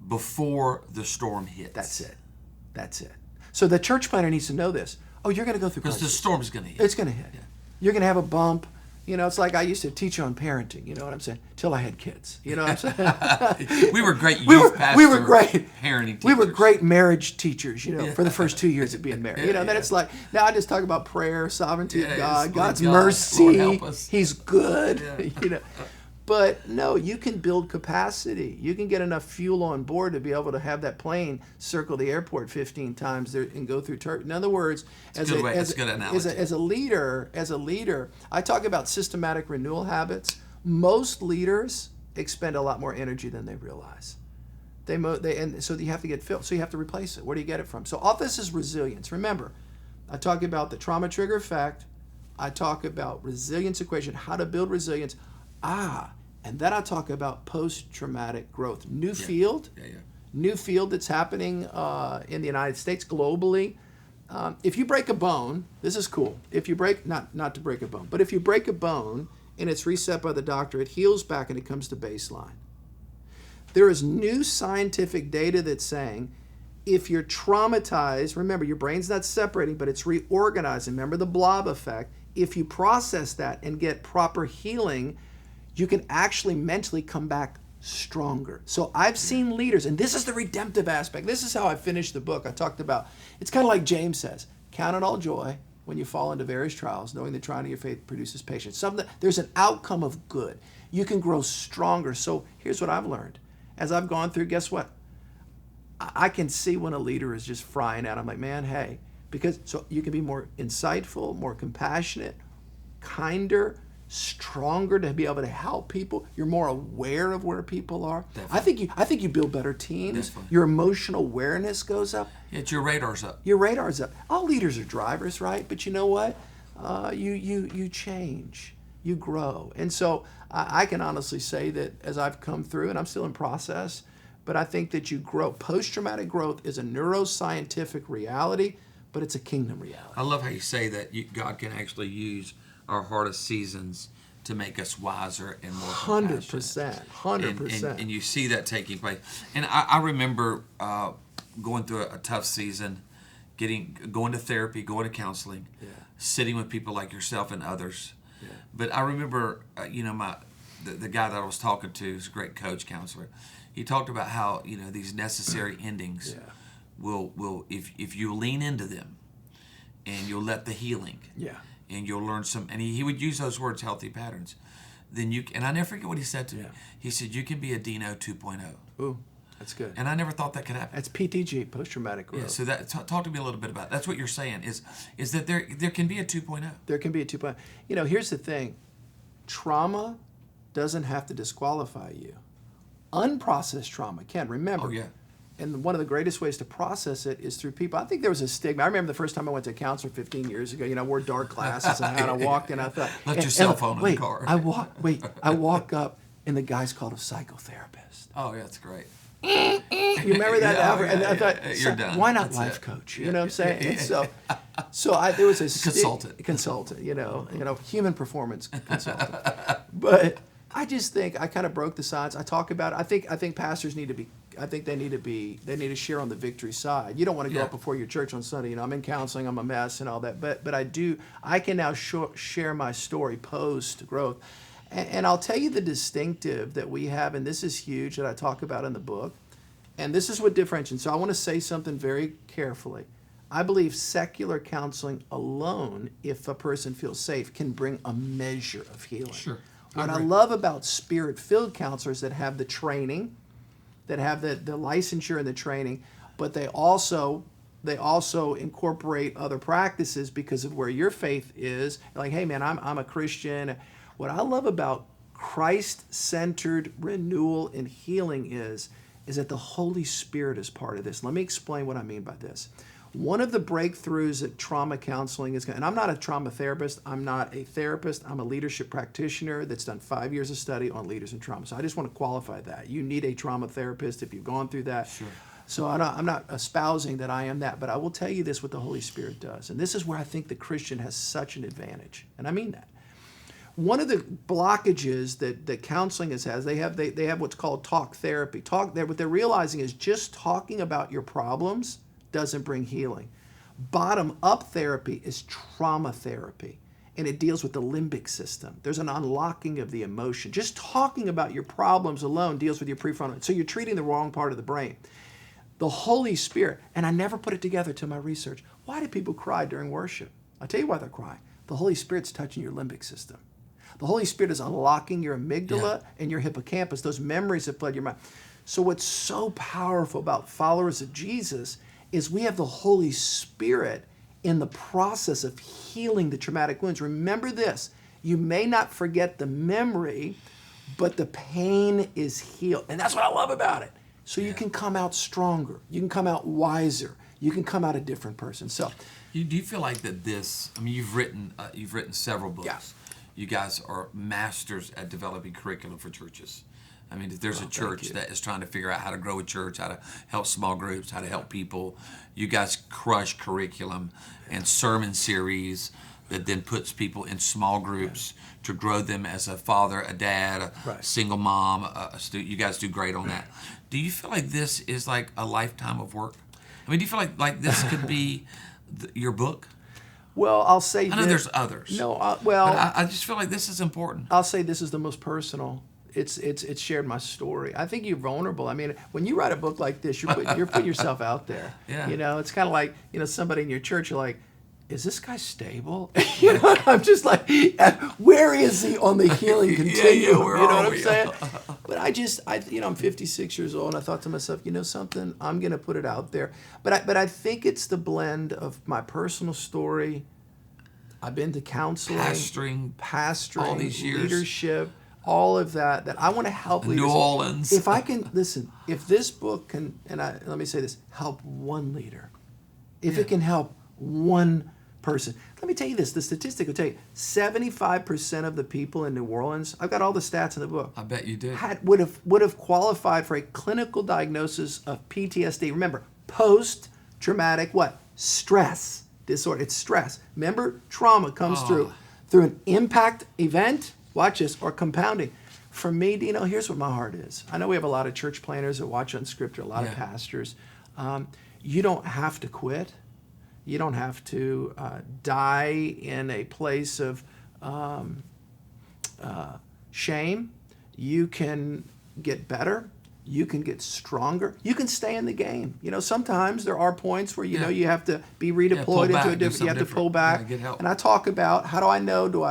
Before the storm hits. That's it. So the church planner needs to know this. Oh, you're going to go through crisis. Because the storm's going to hit. It's going to hit. Yeah. You're going to have a bump. You know, it's like I used to teach on parenting, you know what I'm saying? Till I had kids, you know what I'm saying? We were great youth pastors. We were great parenting teachers. We were great marriage teachers, you know, for the first 2 years of being married. You know, then it's like, now I just talk about prayer, sovereignty of God, God's mercy. Lord, help us. He's good, you know. But no, you can build capacity. You can get enough fuel on board to be able to have that plane circle the airport 15 times there and go through Turkey. In other words, as a leader, I talk about systematic renewal habits. Most leaders expend a lot more energy than they realize. And so you have to get filled. So you have to replace it. Where do you get it from? So all this is resilience. Remember, I talk about the trauma trigger effect. I talk about resilience equation, how to build resilience. And then I talk about post-traumatic growth. New field that's happening in the United States, globally. If you break a bone, this is cool. If you break, not to break a bone, but if you break a bone and it's reset by the doctor, it heals back and it comes to baseline. There is new scientific data that's saying if you're traumatized, remember your brain's not separating, but it's reorganizing. Remember the blob effect. If you process that and get proper healing, you can actually mentally come back stronger. So I've seen leaders, and this is the redemptive aspect. This is how I finished the book. I talked about, it's kind of like James says, count it all joy when you fall into various trials, knowing the trying of your faith produces patience. There's an outcome of good. You can grow stronger. So here's what I've learned. As I've gone through, guess what? I can see when a leader is just frying out. I'm like, man, hey, so you can be more insightful, more compassionate, kinder, stronger to be able to help people. You're more aware of where people are. Definitely. I think you build better teams. Your emotional awareness goes up. Your radar's up. Your radar's up. All leaders are drivers, right? But you know what? You change. You grow. And so I can honestly say that as I've come through, and I'm still in process, but I think that you grow. Post-traumatic growth is a neuroscientific reality, but it's a kingdom reality. I love how you say that God can actually use our hardest seasons to make us wiser and more compassionate. 100%. And you see that taking place. And I remember going through a tough season, going to therapy, going to counseling, sitting with people like yourself and others. Yeah. But I remember, the guy that I was talking to is a great coach, counselor. He talked about how, these necessary endings will if you lean into them and you'll let the healing. Yeah. And you'll learn some, and he would use those words, healthy patterns. Then and I never forget what he said to me. He said, you can be a Dino 2.0. Ooh, that's good. And I never thought that could happen. That's PTG, post-traumatic growth. Yeah, so talk to me a little bit about it. That's what you're saying, is that there can be a 2.0. There can be a 2.0. Here's the thing. Trauma doesn't have to disqualify you. Unprocessed trauma can. Remember. Oh, yeah. And one of the greatest ways to process it is through people. I think there was a stigma. I remember the first time I went to a counselor 15 years ago. I wore dark glasses and I walked in. I thought, left your cell phone in the car. I walk up and the guy's called a psychotherapist. Oh, yeah, that's great. You remember that, Albert? And I thought, you're done. Why not life coach? You know what I'm saying? And so there was a consultant. Human performance consultant. But I just think I kind of broke the sides. I talk about it. I think pastors need to be. I think they need to share on the victory side. You don't want to go up before your church on Sunday. I'm in counseling. I'm a mess and all that. But I can now share my story post growth, and I'll tell you the distinctive that we have, and this is huge that I talk about in the book, and this is what differentiates. So I want to say something very carefully. I believe secular counseling alone, if a person feels safe, can bring a measure of healing. Sure. What I love about spirit-filled counselors that have the training, that have the licensure and the training, but they also incorporate other practices because of where your faith is. Like, hey man, I'm a Christian. What I love about Christ-centered renewal and healing is that the Holy Spirit is part of this. Let me explain what I mean by this. One of the breakthroughs that trauma counseling is, and I'm not a trauma therapist, I'm not a therapist, I'm a leadership practitioner that's done 5 years of study on leaders and trauma. So I just want to qualify that. You need a trauma therapist if you've gone through that. Sure. So I'm not espousing that I am that, but I will tell you this, what the Holy Spirit does. And this is where I think the Christian has such an advantage. And I mean that. One of the blockages that counseling has, they have what's called talk therapy. What they're realizing is just talking about your problems doesn't bring healing. Bottom-up therapy is trauma therapy, and it deals with the limbic system. There's an unlocking of the emotion. Just talking about your problems alone deals with your prefrontal. So you're treating the wrong part of the brain. The Holy Spirit, and I never put it together to my research. Why do people cry during worship? I'll tell you why they're crying. The Holy Spirit's touching your limbic system. The Holy Spirit is unlocking your amygdala and your hippocampus, those memories that flood your mind. So what's so powerful about followers of Jesus is we have the Holy Spirit in the process of healing the traumatic wounds. Remember this, you may not forget the memory, but the pain is healed. And that's what I love about it. So you can come out stronger. You can come out wiser. You can come out a different person. So, do you feel like that this, I mean, you've written several books. Yeah. You guys are masters at developing curriculum for churches. I mean, if there's a church that is trying to figure out how to grow a church, how to help small groups, how to help people, you guys crush curriculum and sermon series that then puts people in small groups to grow them as a father, a dad, a single mom, a student. You guys do great on that. Do you feel like this is like a lifetime of work? I mean, do you feel like this could be your book? Well, I'll say I know there's others. No, but I just feel like this is important. I'll say this is the most personal. It's shared my story. I think you're vulnerable. I mean, when you write a book like this, you're putting yourself out there. Yeah. You know, it's kind of like, somebody in your church, you're like, is this guy stable? I'm just like, where is he on the healing continuum? Where you know are what we? I'm saying? But I'm 56 years old, and I thought to myself, something, I'm going to put it out there. But I think it's the blend of my personal story. I've been to counseling, pastoring, all these years, leadership, all of that I want to help leaders. New Orleans. If I can, listen, if this book can, let me say this, help one leader, if it can help one person. Let me tell you this, the statistic will tell you, 75% of the people in New Orleans, I've got all the stats in the book. I bet you did. Would have qualified for a clinical diagnosis of PTSD. Remember, post-traumatic stress disorder. It's stress. Remember, trauma comes through an impact event, watch this, or compounding. For me, Dino, here's what my heart is. I know we have a lot of church planners that watch Unscripted, a lot of pastors. You don't have to quit. You don't have to die in a place of shame. You can get better. You can get stronger. You can stay in the game. Sometimes there are points where you have to be redeployed into a different. You have to pull back. Get help. And I talk about how do I know? Do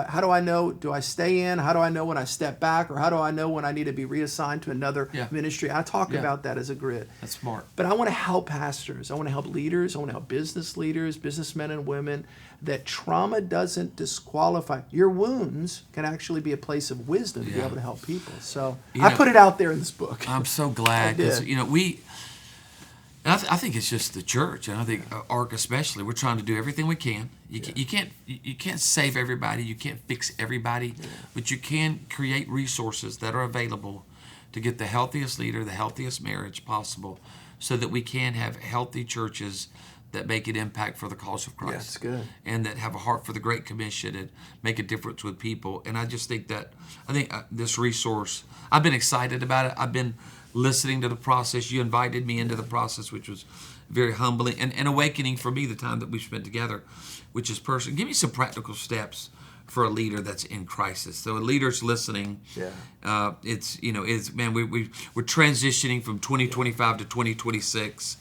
I stay in? How do I know when I step back? Or how do I know when I need to be reassigned to another ministry? I talk about that as a grid. That's smart. But I want to help pastors. I want to help leaders. I want to help business leaders, businessmen and women. That trauma doesn't disqualify. Your wounds can actually be a place of wisdom to be able to help people. So I put it out there in this book. I'm so glad because I think it's just the church, and I think ARC especially. We're trying to do everything we can. You can't save everybody. You can't fix everybody, but you can create resources that are available to get the healthiest leader, the healthiest marriage possible, so that we can have healthy churches that make an impact for the cause of Christ. That's good. And that have a heart for the Great Commission and make a difference with people. And I just think this resource, I've been excited about it. I've been listening to the process. You invited me into the process, which was very humbling and awakening for me, the time that we've spent together, which is personal. Give me some practical steps for a leader that's in crisis. So a leader's listening. We're transitioning from 2025 to 2026.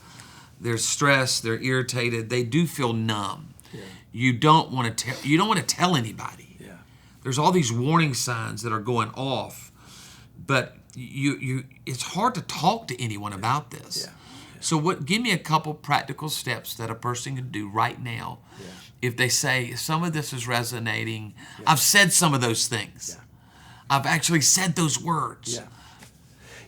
They're stressed. They're irritated. They do feel numb. You don't want to tell anybody. There's all these warning signs that are going off, but it's hard to talk to anyone about this. Yeah. So give me a couple practical steps that a person can do right now if they say some of this is resonating. I've said some of those things. I've actually said those words.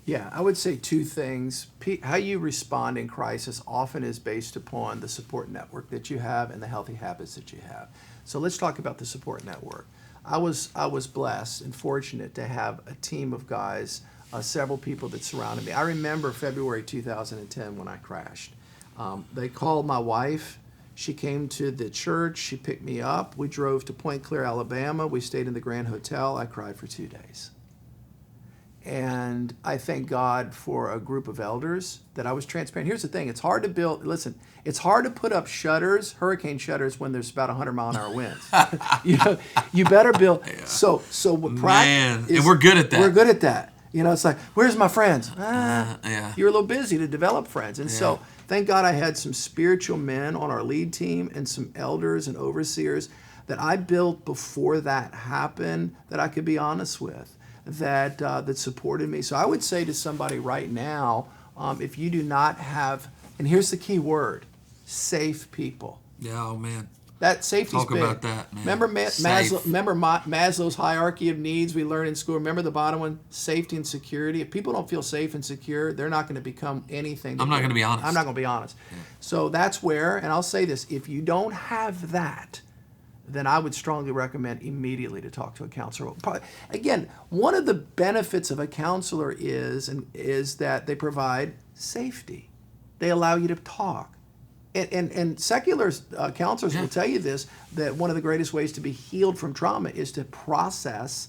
Yeah, I would say two things. How you respond in crisis often is based upon the support network that you have and the healthy habits that you have. So let's talk about the support network. I was blessed and fortunate to have a team of guys, several people that surrounded me. I remember February 2010 when I crashed. They called my wife. She came to the church. She picked me up. We drove to Point Clear, Alabama. We stayed in the Grand Hotel. I cried for 2 days. And I thank God for a group of elders that I was transparent. Here's the thing. It's hard to build, listen, it's hard to put up shutters, hurricane shutters, when there's about 100-mile-an-hour winds. You better build. So what practice is, and we're good at that. We're good at that. It's like, where's my friends? You're a little busy to develop friends. And so thank God I had some spiritual men on our lead team and some elders and overseers that I built before that happened that I could be honest with. That supported me. So I would say to somebody right now, if you do not have, and here's the key word, safe people. Yeah, oh man. That safety's Talk big. about that, man. Remember Maslow's hierarchy of needs we learned in school? Remember the bottom one, safety and security? If people don't feel safe and secure, they're not going to become anything. I'm not going to be honest. I'm not going to be honest. Yeah. So that's where, and I'll say this, if you don't have that, then I would strongly recommend immediately to talk to a counselor. Again, one of the benefits of a counselor is that they provide safety. They allow you to talk. And secular counselors will tell you this, that one of the greatest ways to be healed from trauma is to process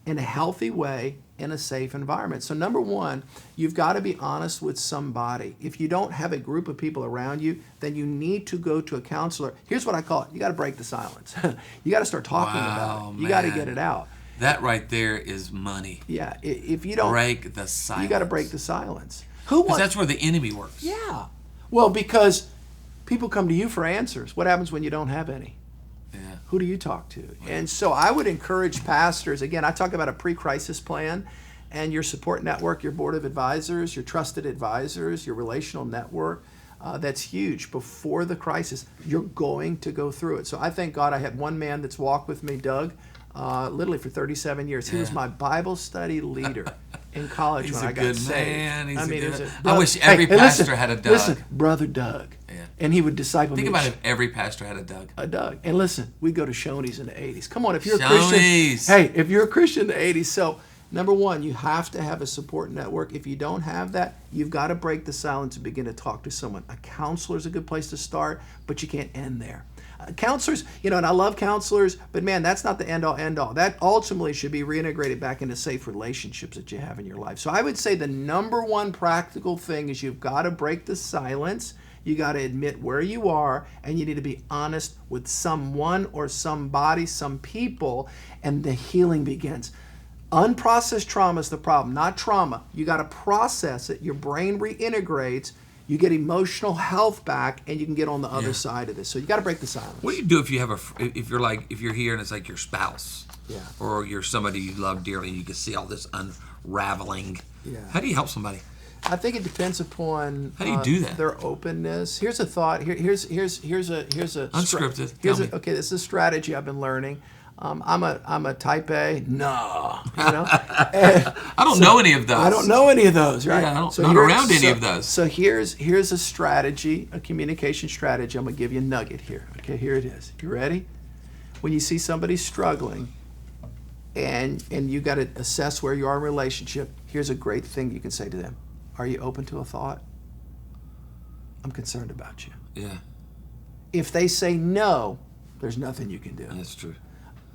in a healthy way in a safe environment. So number one, you've got to be honest with somebody. If you don't have a group of people around you, then you need to go to a counselor. Here's what I call it. You got to break the silence. You got to start talking about it. You got to get it out. That right there is money. Yeah. If you don't break the silence, you got to break the silence. Because that's where the enemy works. Yeah. Well, because people come to you for answers. What happens when you don't have any? Yeah. Who do you talk to? And so I would encourage pastors, again, I talk about a pre-crisis plan and your support network, your board of advisors, your trusted advisors, your relational network. That's huge. Before the crisis, you're going to go through it. So I thank God I had one man that's walked with me, Doug, literally for 37 years. He was my Bible study leader in college when I got saved. I wish every pastor had a Doug. Listen, Brother Doug. Yeah. And he would disciple me. Think about if every pastor had a Doug. A Doug. And listen, we go to Shoney's in the 80s. Come on, if you're a Christian. Hey, if you're a Christian in the 80s. So, number one, you have to have a support network. If you don't have that, you've got to break the silence and begin to talk to someone. A counselor is a good place to start, but you can't end there. Counselors, and I love counselors, but man, that's not the end-all, end-all. That ultimately should be reintegrated back into safe relationships that you have in your life. So I would say the number one practical thing is you've got to break the silence. You got to admit where you are, and you need to be honest with someone or somebody, some people, and the healing begins. Unprocessed trauma is the problem, not trauma. You got to process it. Your brain reintegrates. You get emotional health back, and you can get on the other side of this. So you got to break the silence. What do you do if you have if you're here and it's like your spouse, or you're somebody you love dearly, and you can see all this unraveling? Yeah. How do you help somebody? I think it depends upon how do you do that? Their openness. Here's a thought. Here's a unscripted. Okay, this is a strategy I've been learning. I'm a type A. No, I don't know any of those. I don't know any of those, right? Yeah, not around any of those. So here's a strategy, a communication strategy. I'm gonna give you a nugget here. Okay, here it is. You ready? When you see somebody struggling, and you got to assess where you are in a relationship, here's a great thing you can say to them. Are you open to a thought? I'm concerned about you. Yeah. If they say no, there's nothing you can do. That's true.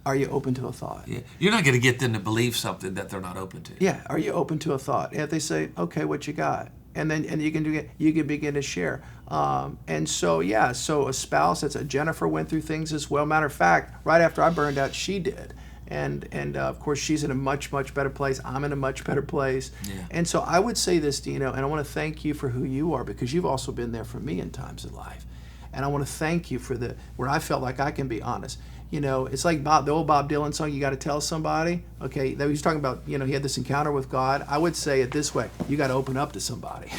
Are you open to a thought? Yeah. You're not going to get them to believe something that they're not open to. Yeah. Are you open to a thought? And if they say, okay, what you got? And then you can begin to share. And so a spouse, that's Jennifer went through things as well. Matter of fact, right after I burned out, she did. And of course, she's in a much, much better place. I'm in a much better place. Yeah. And so I would say this, Dino, and I want to thank you for who you are, because you've also been there for me in times of life. And I want to thank you for where I felt like I can be honest. It's like the old Bob Dylan song, "You Got to Tell Somebody." Okay, that he was talking about, he had this encounter with God. I would say it this way: you got to open up to somebody.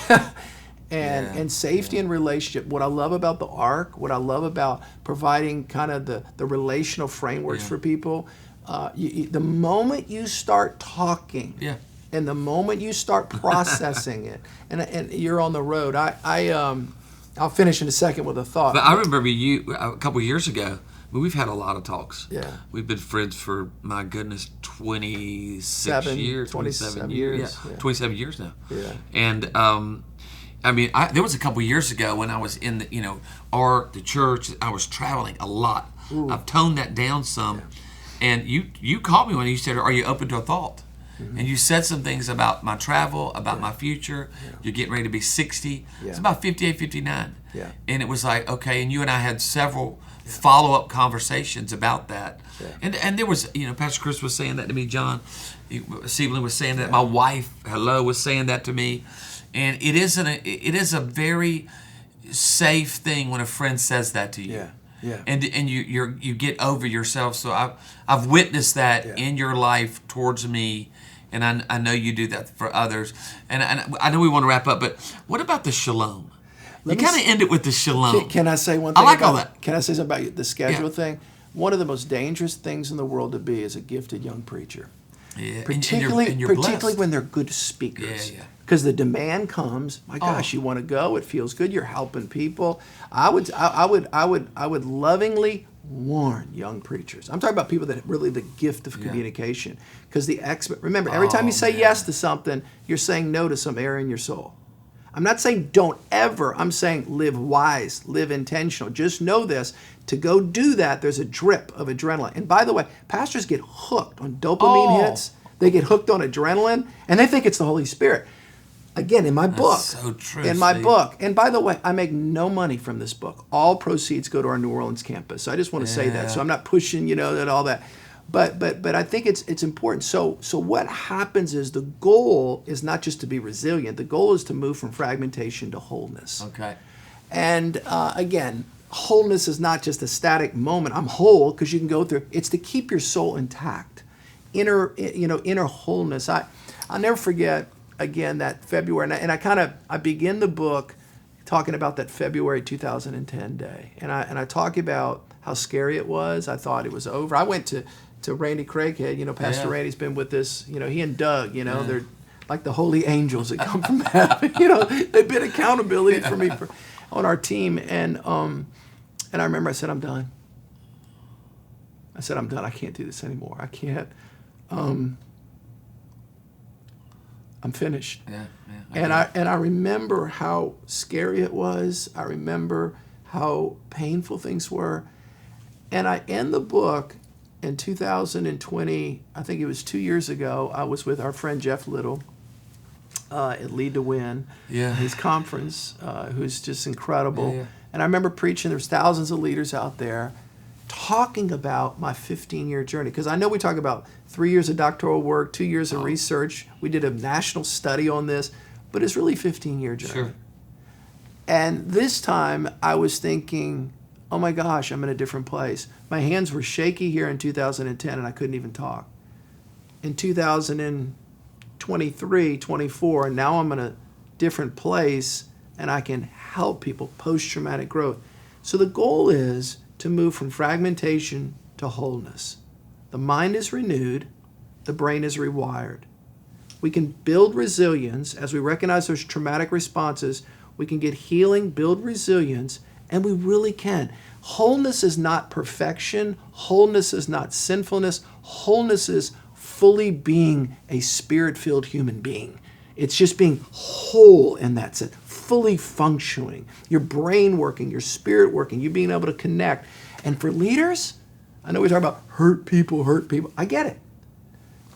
And safety and relationship. What I love about the Ark, what I love about providing kind of the relational frameworks for people, the moment you start talking, and the moment you start processing it, and you're on the road. I'll finish in a second with a thought. But I remember you a couple years ago. We've had a lot of talks. Yeah. We've been friends for, my goodness, 27 years. 27 years now. Yeah. And there was a couple years ago when I was in the, the church. I was traveling a lot. Ooh. I've toned that down some. Yeah. And you called me when you said, "Are you open to a thought?" Mm-hmm. And you said some things about my travel, about my future. Yeah. You're getting ready to be 60. Yeah. It's about 58, 59. Yeah. And it was like, okay, and you and I had several follow-up conversations about that. Yeah. And there was, Pastor Chris was saying that to me, John Siebelin was saying that, my wife, was saying that to me. And it is a very safe thing when a friend says that to you. Yeah. Yeah. And you get over yourself. So I've witnessed that in your life towards me, and I know you do that for others. And I know we want to wrap up, but what about the shalom? You kind of end it with the shalom. Can I say one thing? I like all that. Can I say something about the schedule thing? One of the most dangerous things in the world to be is a gifted young preacher. Yeah. Particularly when they're good speakers. Yeah. Because the demand comes. My gosh, you want to go? It feels good. You're helping people. I would lovingly warn young preachers. I'm talking about people that have really the gift of communication. Because remember, every time you say yes to something, you're saying no to some area in your soul. I'm not saying don't ever. I'm saying live wise, live intentional. Just know this. To go do that, there's a drip of adrenaline. And by the way, pastors get hooked on dopamine hits. They get hooked on adrenaline, and they think it's the Holy Spirit. Again, in my book. That's so true, in my book. And by the way, I make no money from this book. All proceeds go to our New Orleans campus. So I just want to say that. So I'm not pushing, that all that. But I think it's important. So what happens is the goal is not just to be resilient. The goal is to move from fragmentation to wholeness. Okay. And again, wholeness is not just a static moment. I'm whole because you can go through. It's to keep your soul intact, inner wholeness. I'll never forget again that February, and I begin the book talking about that February 2010 day, and I talk about how scary it was. I thought it was over. I went to Randy Craighead, Pastor Randy's been with us, he and Doug, they're like the holy angels that come from heaven. They've been accountability for me on our team. And I remember I said, I'm done. I can't do this anymore. I can't. I'm finished. And I remember how scary it was. I remember how painful things were. And I end the book in 2020, I think it was 2 years ago. I was with our friend Jeff Little at Lead to Win, his conference, who's just incredible. And I remember preaching. There's thousands of leaders out there talking about my 15-year journey. Because I know we talk about 3 years of doctoral work, 2 years of research. We did a national study on this, but it's really a 15-year journey. Sure. And this time I was thinking, oh my gosh, I'm in a different place. My hands were shaky here in 2010 and I couldn't even talk. In 2023, 24, and now I'm in a different place and I can help people post-traumatic growth. So the goal is to move from fragmentation to wholeness. The mind is renewed, the brain is rewired. We can build resilience as we recognize those traumatic responses. We can get healing, build resilience, and we really can. Wholeness is not perfection. Wholeness is not sinfulness. Wholeness is fully being a spirit-filled human being. It's just being whole in that sense, fully functioning, your brain working, your spirit working, you being able to connect. And for leaders, I know we talk about hurt people. I get it.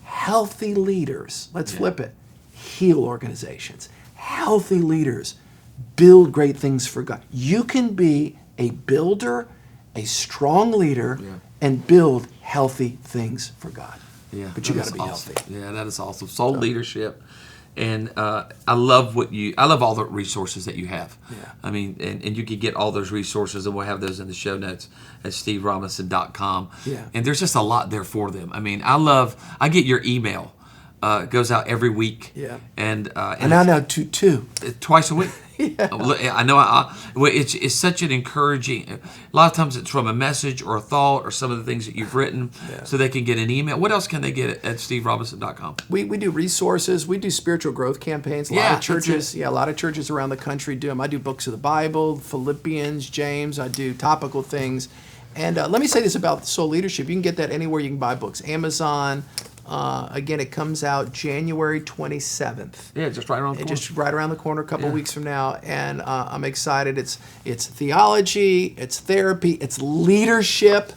Healthy leaders, let's flip it, heal organizations. Healthy leaders build great things for God. You can be a builder, a strong leader, and build healthy things for God. Yeah, but you got to be healthy. Yeah, that is awesome. Soul leadership. And I love all the resources that you have. Yeah. I mean, and you can get all those resources, and we'll have those in the show notes at steverobinson.com. Yeah. And there's just a lot there for them. I mean, I get your email. It goes out every week. Yeah. And now two. Twice a week. Yeah. I know. It's such an encouraging. A lot of times it's from a message or a thought or some of the things that you've written, so they can get an email. What else can they get at steverobinson.com? We do resources. We do spiritual growth campaigns. A lot of churches around the country do them. I do books of the Bible, Philippians, James. I do topical things. And let me say this about soul leadership. You can get that anywhere you can buy books. Amazon. Again, it comes out January 27th. Yeah, just right around the corner. Just right around the corner, a couple weeks from now. And I'm excited. It's theology, it's therapy, it's leadership.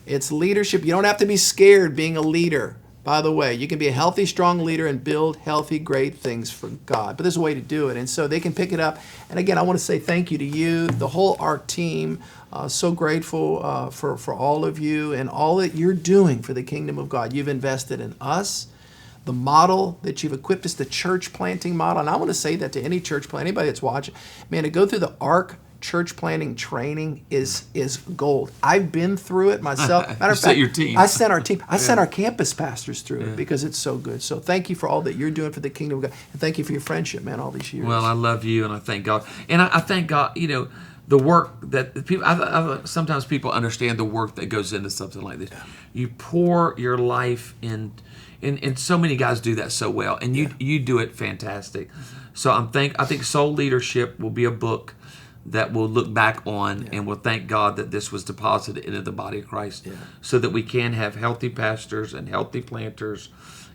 It's leadership. You don't have to be scared being a leader. By the way, you can be a healthy, strong leader and build healthy, great things for God. But there's a way to do it. And so they can pick it up. And again, I want to say thank you to you, the whole ARC team. So grateful for all of you and all that you're doing for the kingdom of God. You've invested in us, the model that you've equipped us, the church planting model. And I want to say that to any church plant, anybody that's watching, man, to go through the ARC church planting training is gold. I've been through it myself. Matter of fact, your team. I sent our team. I sent our campus pastors through it because it's so good. So thank you for all that you're doing for the kingdom of God, and thank you for your friendship, man, all these years. Well, I love you, and I thank God, and I thank God. You know, the work that people. Sometimes people understand the work that goes into something like this. Yeah. You pour your life in. And so many guys do that so well, and you do it fantastic. So I think Soul Leadership will be a book that we'll look back on and we'll thank God that this was deposited into the body of Christ so that we can have healthy pastors and healthy planters,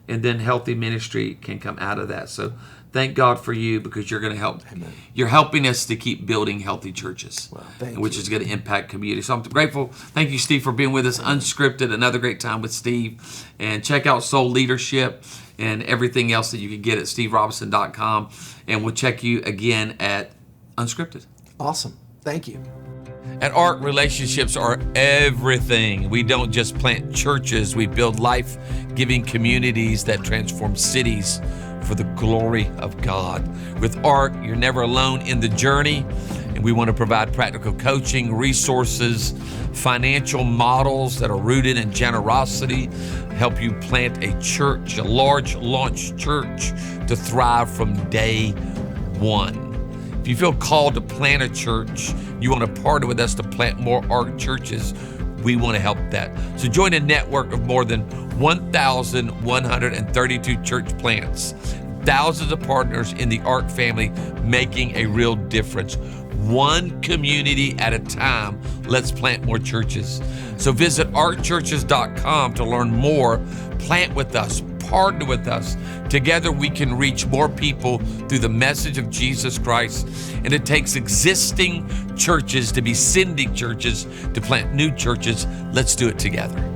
and then healthy ministry can come out of that. So thank God for you, because you're going to help. Amen. You're helping us to keep building healthy churches, which is going to impact community. So I'm grateful. Thank you, Steve, for being with us. Unscripted, another great time with Steve. And check out Soul Leadership and everything else that you can get at steverobinson.com. And we'll check you again at Unscripted. Awesome. Thank you. At ARC, relationships are everything. We don't just plant churches, we build life-giving communities that transform cities for the glory of God. With ARC, you're never alone in the journey, and we want to provide practical coaching, resources, financial models that are rooted in generosity, help you plant a church, a large launch church to thrive from day one. If you feel called to plant a church, you want to partner with us to plant more ARC churches, we want to help that. So join a network of more than 1,132 church plants, thousands of partners in the ARC family making a real difference. One community at a time, let's plant more churches. So visit arcchurches.com to learn more. Plant with us, partner with us. Together we can reach more people through the message of Jesus Christ. And it takes existing churches to be sending churches to plant new churches. Let's do it together.